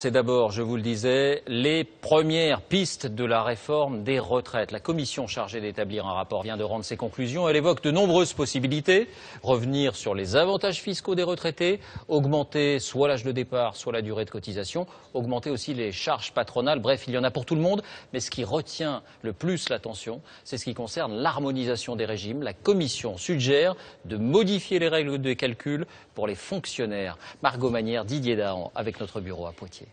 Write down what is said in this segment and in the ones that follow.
C'est d'abord, je vous le disais, les premières pistes de la réforme des retraites. La commission chargée d'établir un rapport vient de rendre ses conclusions. Elle évoque de nombreuses possibilités. Revenir sur les avantages fiscaux des retraités, augmenter soit l'âge de départ, soit la durée de cotisation, augmenter aussi les charges patronales. Bref, il y en a pour tout le monde. Mais ce qui retient le plus l'attention, c'est ce qui concerne l'harmonisation des régimes. La commission suggère de modifier les règles de calcul pour les fonctionnaires. Margot Manière, Didier Dahan, avec notre bureau à Poitiers.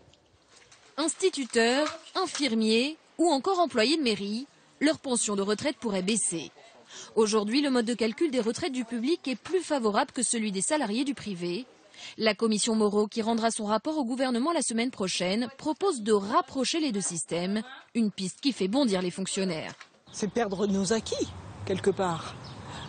Instituteurs, infirmiers ou encore employés de mairie, leur pension de retraite pourrait baisser. Aujourd'hui, le mode de calcul des retraites du public est plus favorable que celui des salariés du privé. La commission Moreau, qui rendra son rapport au gouvernement la semaine prochaine, propose de rapprocher les deux systèmes, une piste qui fait bondir les fonctionnaires. C'est perdre nos acquis, quelque part.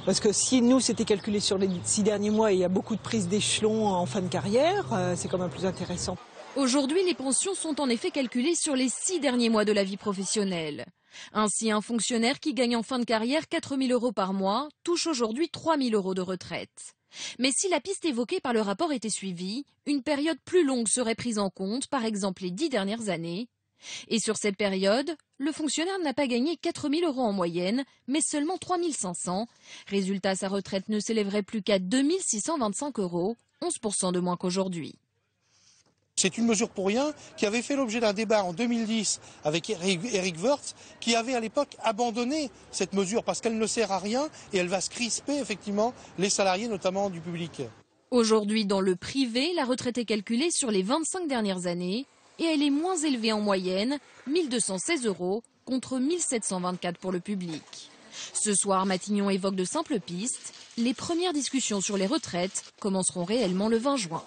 Parce que si nous, c'était calculé sur les 6 derniers mois et il y a beaucoup de prises d'échelon en fin de carrière, c'est quand même plus intéressant. Aujourd'hui, les pensions sont en effet calculées sur les 6 derniers mois de la vie professionnelle. Ainsi, un fonctionnaire qui gagne en fin de carrière 4 000 € par mois touche aujourd'hui 3 000 € de retraite. Mais si la piste évoquée par le rapport était suivie, une période plus longue serait prise en compte, par exemple les 10 dernières années. Et sur cette période, le fonctionnaire n'a pas gagné 4 000 € en moyenne, mais seulement 3 500. Résultat, sa retraite ne s'élèverait plus qu'à 2 625 €, 11% de moins qu'aujourd'hui. C'est une mesure pour rien qui avait fait l'objet d'un débat en 2010 avec Éric Woerth, qui avait à l'époque abandonné cette mesure parce qu'elle ne sert à rien et elle va se crisper effectivement les salariés, notamment du public. Aujourd'hui, dans le privé, la retraite est calculée sur les 25 dernières années et elle est moins élevée en moyenne, 1 216 € contre 1 724 pour le public. Ce soir, Matignon évoque de simples pistes. Les premières discussions sur les retraites commenceront réellement le 20 juin.